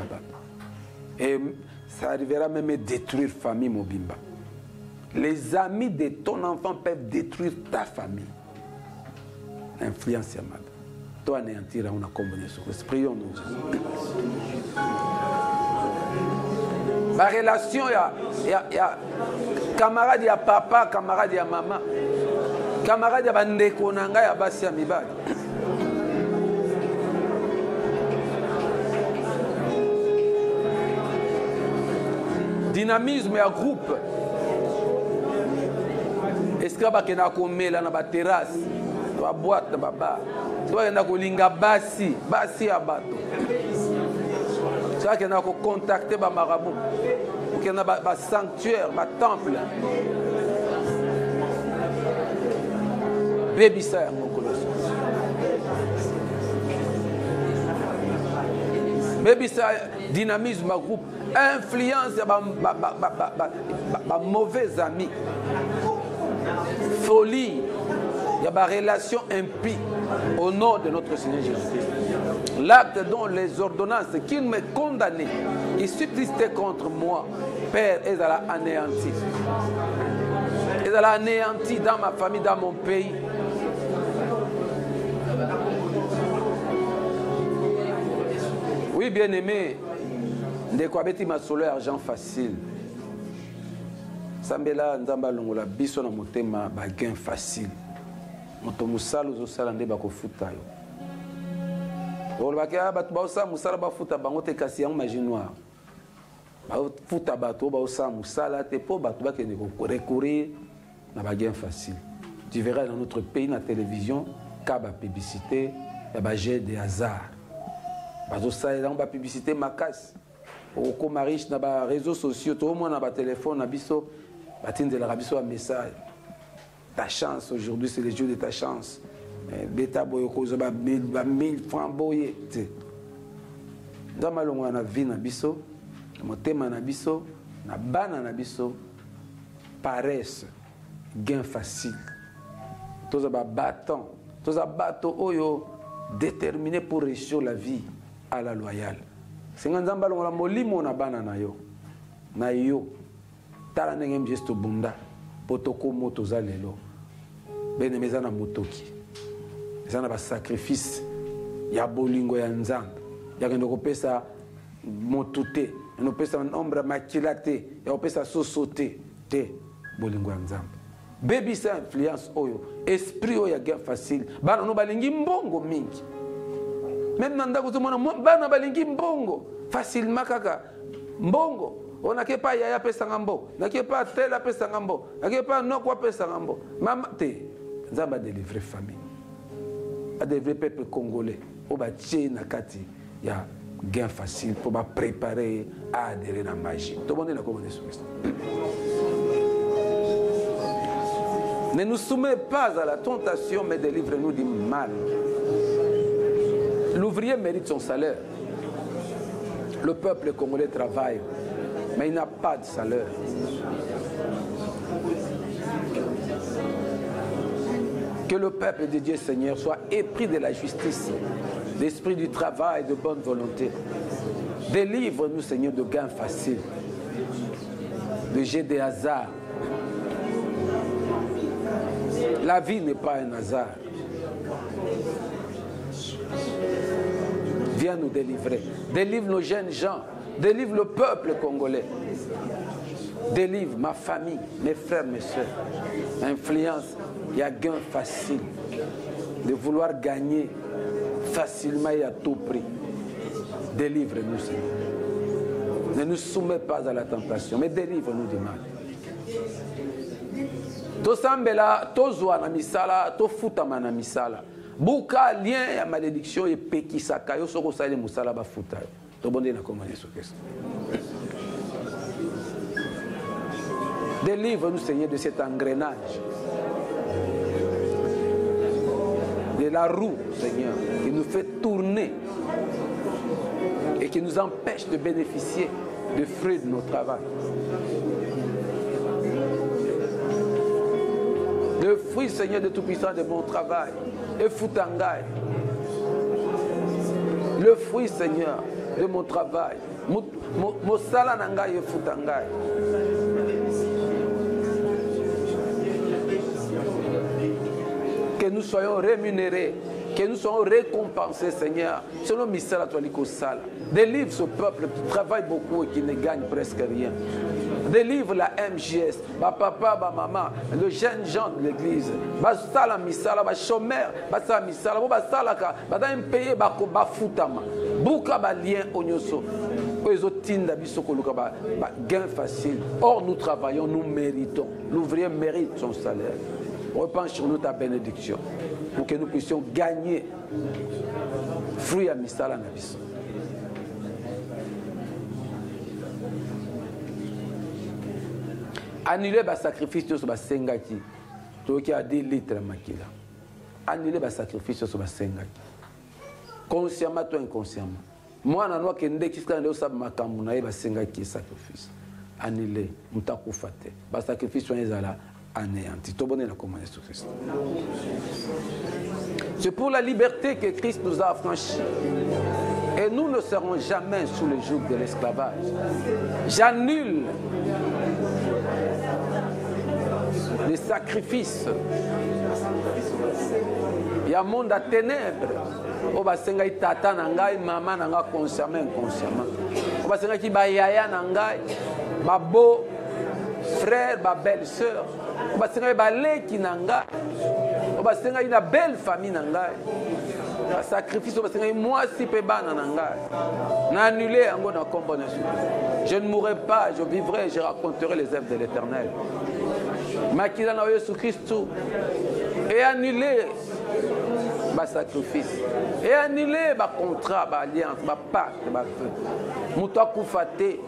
Et ça arrivera même à détruire la famille Mobimba. Les amis de ton enfant peuvent détruire ta famille. Influence Yamada. Toi, anéantir une combinaison. Prions-nous. La relation, il y a camarade, il y a papa, camarade, il y a maman. Camarade, il y a bandeko, il y a basi, il y a dynamisme, il y a groupe. Est-ce que vous avez dans la terrasse, dans la boîte, dans la bar? Est-ce que vous avez basi, basi à bateau? Est-ce que vous avez contacté les marabouts? Est-ce que vous avez un sanctuaire, un temple? Baby ça, mon colosse. Baby ça, dynamisme, groupe. Influence, mauvais amis. folie, il y a des relations impies au nom de notre Seigneur Jésus-Christ. L'acte dont les ordonnances qui me condamnaient, qui subsistaient contre moi, Père, elles allaient anéantir. Elles allaient anéantir dans ma famille, dans mon pays. Oui, bien-aimé, ndeko ma solo argent facile. Sambela nzamba longola biso na motema ba gain facile. Moto musala uzosala nde bakofuta yo. Olobaki abatu baosa musala bafuta bango te kasi yango magie noire. Bafuta bato baosa musala te po bato bakende ko recourir na ba gain facile. Tu verras dans notre pays na télévision ka ba publicité ya ba jeu de hasard. Bazosa dans ba publicité makasi. Oko mariche na ba réseaux sociaux tout le monde na ba téléphone na biso batinde la biso un message. Ta chance aujourd'hui, c'est le jour de ta chance. Beta boyoko zoba 1000 francs boye. Dans ma longue na vie na biso, mon thème na biso, na bana na biso, paresse, gain facile. Tous ba bâton, tous ba bateau oyo déterminé pour réussir la vie à la loyale. C'est un nzamba longue la molimo na bana na yo. Na yo. Tala ngem gesto bunda. Potoko moto za lelo. Bene mezana motoki. Ezana ba sacrifice ya bolingo ya nzambe. Ya kendo kopesa motute, no pesa ombra makilate, ya kopesa sosote te bolingo ya nzambe. Baby sa influence oyo, esprit oyo ya gain facile. Bana no balingi mbongo mingi. Même nanda ko mona bana balingi mbongo facilement kaka mbongo. On n'a pas yaya pesa ngambo, n'a pas tel pesa ngambo, n'a pas non quoi pesa ngambo. Maman te, nzamba délivrer famille. A délivrer peuple congolais. On va tirer na kati ya gain facile pour ba préparer à adhérer à la magie. Tout le monde est là comme on est sur ça. Ne nous soumets pas à la tentation, mais délivre-nous du mal. L'ouvrier mérite son salaire. Le peuple congolais travaille. Mais il n'a pas de salaire. Que le peuple de Dieu, Seigneur, soit épris de la justice, d'esprit du travail, de bonne volonté. Délivre-nous, Seigneur, de gains faciles, de jets de hasard. La vie n'est pas un hasard. Viens nous délivrer. Délivre nos jeunes gens. Délivre le peuple congolais. Délivre ma famille, mes frères, mes soeurs. Influence, il y a gain facile. De vouloir gagner facilement et à tout prix. Délivre-nous, Seigneur. Ne nous soumets pas à la tentation, mais délivre-nous du mal. Tosambela, tozwa na misala, tofutama na misala. Buka lien ya malédiction et pekisaka yo soko sale musala ba futa. Délivre-nous, Seigneur, de cet engrenage, de la roue, Seigneur, qui nous fait tourner et qui nous empêche de bénéficier des fruits de notre travail. Le fruit, Seigneur, de Tout-Puissant de mon travail, et Foutangaï. Le fruit, Seigneur, de mon travail. Mosala nangai et Foutangaï. Que nous soyons rémunérés, que nous soyons récompensés, Seigneur, selon Misala Toaliko Sala. Délivre ce peuple qui travaille beaucoup et qui ne gagne presque rien. Délivre la MJS, ma papa, ma maman, le jeune gens de l'église. Basala misala, ba chômeur, basala misala, bo basala ka, bada impayé ba ko ba futama. Buka ba lien onyoso. Ozo tinda bisoko luka ba gain facile. Or nous travaillons, nous méritons. L'ouvrier mérite son salaire. Repense sur nous ta bénédiction pour que nous puissions gagner fruit à misala na biso. Annuler le sacrifice sur le sengaki. Tu as 10 litres de makila. Annuler le sacrifice sur le sengaki. Consciemment ou inconsciemment. Moi, je ne sais pas si je ne sais pas si sengaki sacrifice. Annuler. Le sacrifice sur les anéanti. C'est pour la liberté que Christ nous a affranchis. Et nous ne serons jamais sous le joug de l'esclavage. J'annule les sacrifices. Il y a un monde à ténèbres. On va senga tata nangai, maman nanga consciemment inconsciemment. On va senga ki ba yaya nangai, ba beau frère, ba belle sœur. On va senga ba leki nangai. On va senga une belle famille nangai. Sacrifice, on va senga moi si pe bana nangai. Na annulé en na componé. Je ne mourrai pas, je vivrai, je raconterai les œuvres de l'Éternel. Makila na Yesu Christ et annulé ba sacrifice et annuler ba contrat, ba alliance, ba pacte, ba feu. Muto akufate.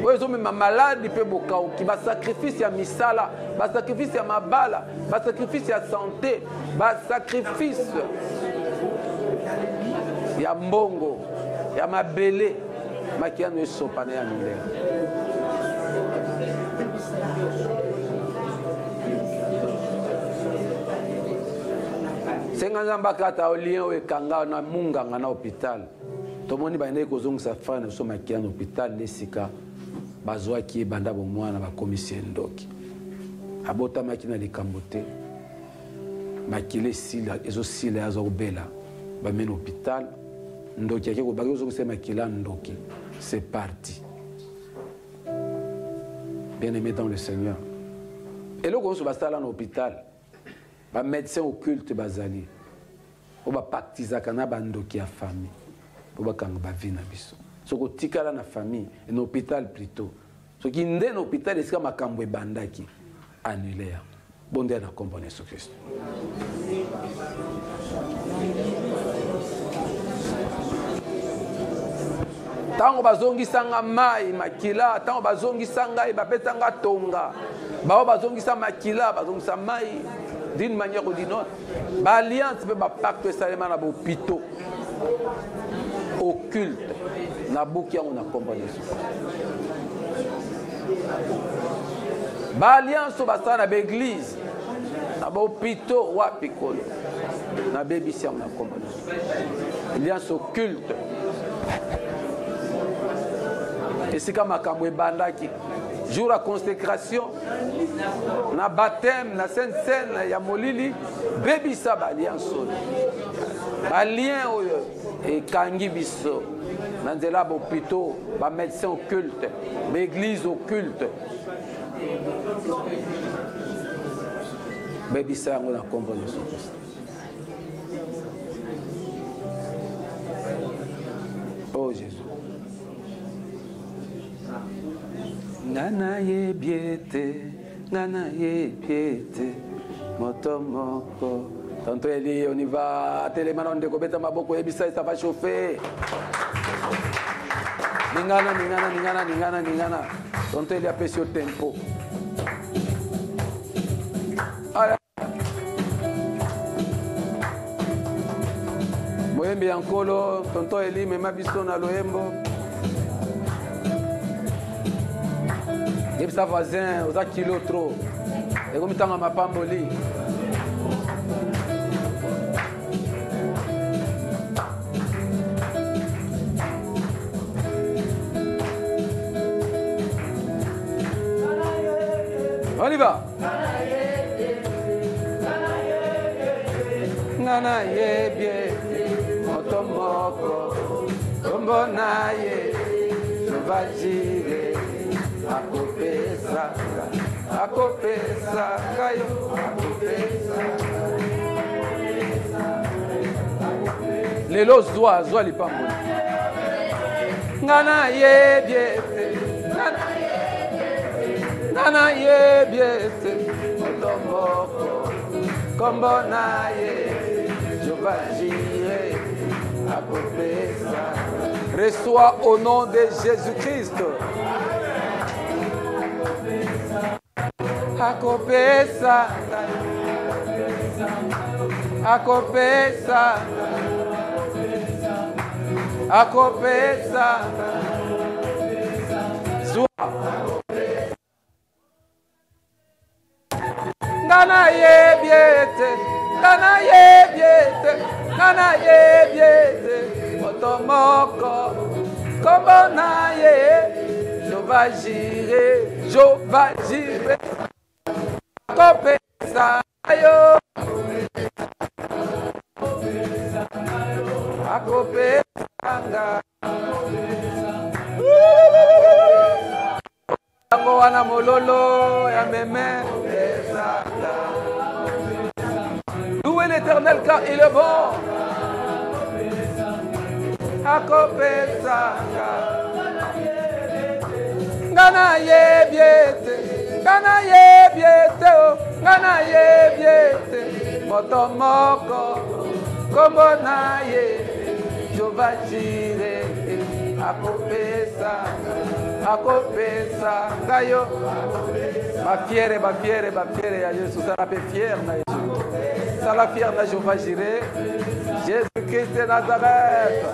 Ozo me malade pe bokao ki ba sacrifice ya misala, ba sacrifice ya mabala, ba sacrifice ya santé, ba sacrifice ya mbongo, ya mabele, makia no sopana ya ndele. Senga mbakata olien o ekanga na munganga na hôpital. Tomoni ba ndeko kozongisa fana so makia na hôpital lesika bazwa ki banda bo mwana ba commissaire ndoki. Abota makina likambote. Makile sila ezo sila yazo obela ba mena hôpital ndoki yake ko ba kozongisa makila ndoki. C'est parti. Bien-aimé dans le Seigneur. Et là, on va dans l'hôpital. Les médecins occultes bazali. On va pactiser kana bandoki a famille. On va kanga ba vie na biso. So ko tikala na famille, en hôpital plutôt. So ki ndé na hôpital esika makambo e bandaki annulé. Bonde na comprendre ce Christ. Tango bazongisanga mai makila, tango bazongisanga bapetanga tonga. Bao bazongisa makila, bazongisa mai d'une manière ou d'une autre. Ba alliance pe ba pacte salema na bopito occulte na bukia on a compris. Ba alliance ba sa na l'église na bopito wapi kolo. Na bebisia on a compris. Alliance occulte. Et c'est comme makambo bandaki. Jour à consécration, na baptême, na sainte scène, ya molili, baby sa ba alliance. Ba lien oyo et kangi biso. Nanzela bo plutôt ba médecin occulte, ba église occulte. Baby sa on a compris ce Christ. Oh Jésus. Nana ye biete, nana ye biete, motomoko. Tonton Eli, on y va. Téléman on décobeta ma boko ebisa, ça va chauffer. Ningana, ningana, ningana, ningana, ningana. Tonton Eli a pêché au tempo. Moyembe yankolo, tonton Eli, mema biso na loembo. Et sa voisin, aux kilos trop. Et comme il t'en a ma pamboli. On y va. Nana ye bien, motomoko, tombonaye, vajire. Akopesa, akopesa, kayo, akopesa. Lelo zwa lipambo. Ngana ye biete, ngana ye biete, motomoko, kombo na ye, jovajire, akopesa. Reçois au nom de Jésus-Christ. Akopesa, akopesa, akopesa, zwa. ngana yebiete, ngana yebiete, ngana yebiete, motomoko, kombo na ye, je vais gérer, kopesa yo, akopesa Tango wana mololo ya meme. Louez l'Éternel car il est bon. Akopesanga. Ngana yebiete, ngana yebiete, ngana yebiete. Motomoko, kombo na ye, Jova jire, akopesanga. Akopesanga yo. Bafiere ya Yesu. Ça la fait fier na Yesu. Ça la fier na Jova jire. Jésus-Christ de Nazareth.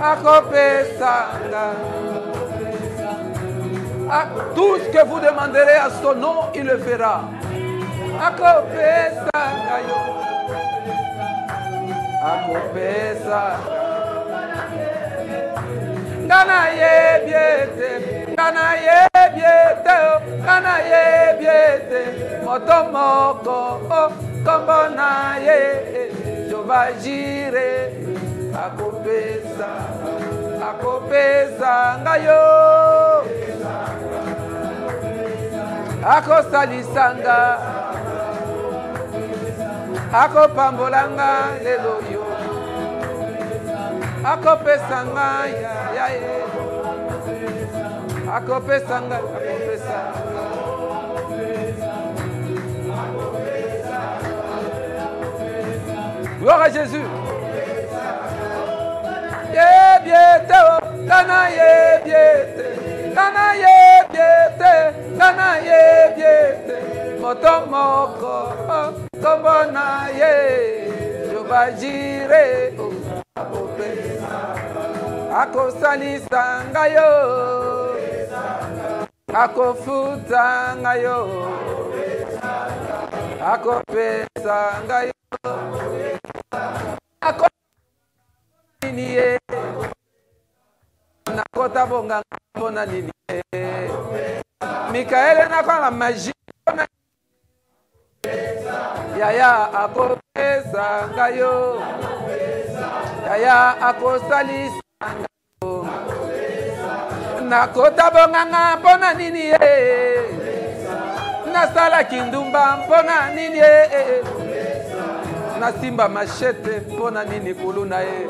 Akopesanga. Tout ce que vous demanderez à son nom, il le fera. Akopesanga yo. Akopesanga. Ngana yebiete, ngana yebiete, ngana yebiete, motomoko, kombo na ye, Jova jire, akopesa, akopesa ngayo, akosalisanga, akopambolanga lelo yo. Akopesanga ya ye. Akopesanga, akopesanga. Gloire à Jésus. Yebiete, kana yebiete, kana yebiete, kana yebiete. Motomoko, kombo na ye, Jova jire. Akosalisanga yo, akofutanga yo, akopesanga yo, akoniye, nakota bonga bona nini, Mikaele nakona magie, yaya akopesanga yo. Yaya akosalisa nakota bonganga mpona nini ye nasala kindumba mpona nini ye nasimba machete mpona nini kuluna ye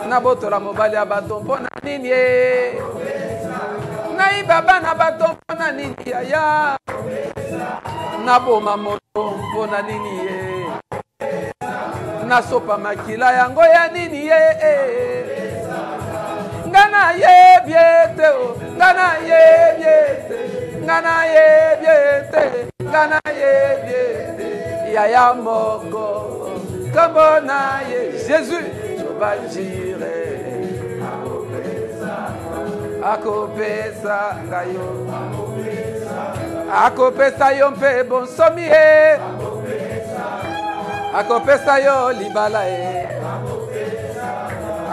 nabotola mobali ya bato mpona nini ye naiba bana bato mpona nini yaya naboma moto mpona nini ye nasopa makila yango ya nini ye ngana yebiete ngana yebiete ngana yebiete ngana yebiete yaya moko kombo na ye Jésus Jova jire akopesa ngayo akopesa yo mpe bonsomi ye akopesa yo libala e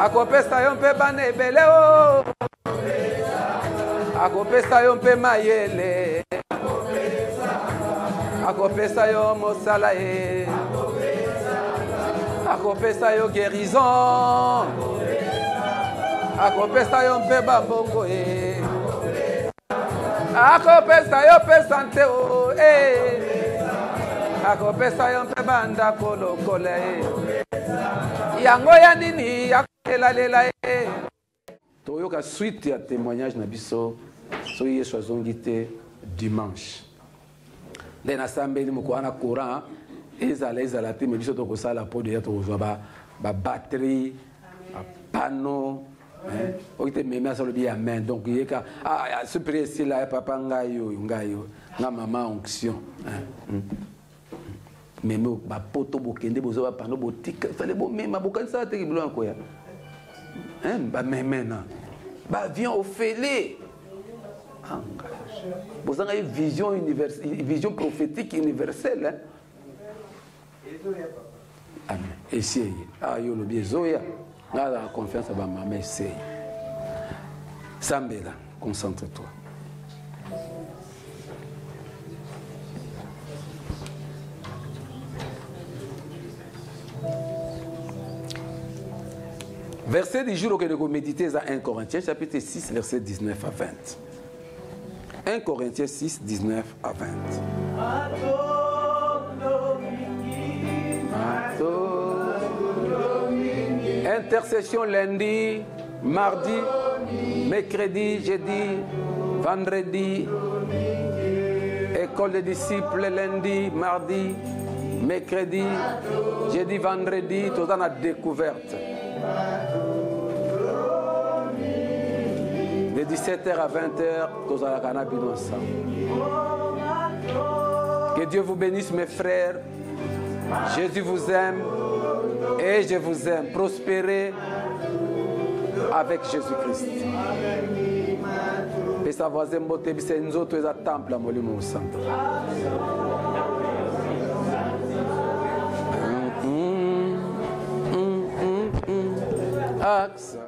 akopesa yo mpe bana ebele o akopesa yo mpe mayele akopesa yo mosala e akopesa yo guérison akopesa yo mpe bambongo e akopesa yo mpe sante o e akopesa yo mpe banda kolokola e yango ya nini yakelalela e toyoka suite ya témoignage na biso soki yesu azongi te dimanche nde nasambeli moko wana courant ezala te me biso tokosala po deya tokozwa babatterie bapano oki te meme asalobi amen donc yeka ce prix esila ya papa ngai oyo nga mama onction meme bapoto bokende bozwa bapano botika fale bomema bokanisaka teke bilo yankoya bameme na baavion ofele Vous avez une vision prophétique universelle. Hein? Amen. Essayez. Ah, yo le bien zoya. Là, la confiance à ma maman, essaye. Sambela, concentre-toi. Verset du jour que vous méditez à 1 Corinthiens, chapitre 6, verset 19 à 20. 1 Corinthiens 6, 19 à 20. Intercession lundi, mardi, mercredi, jeudi, vendredi. École des disciples lundi, mardi, mercredi, jeudi, vendredi. Tout ça, on a découverte. De 17h à 20h, tout ça, on a bien ensemble. Que Dieu vous bénisse, mes frères. Jésus vous aime et je vous aime. Prospérez avec Jésus-Christ. Et sa voisine beauté, c'est nous autres, les temples à Molimo Centre. Axe.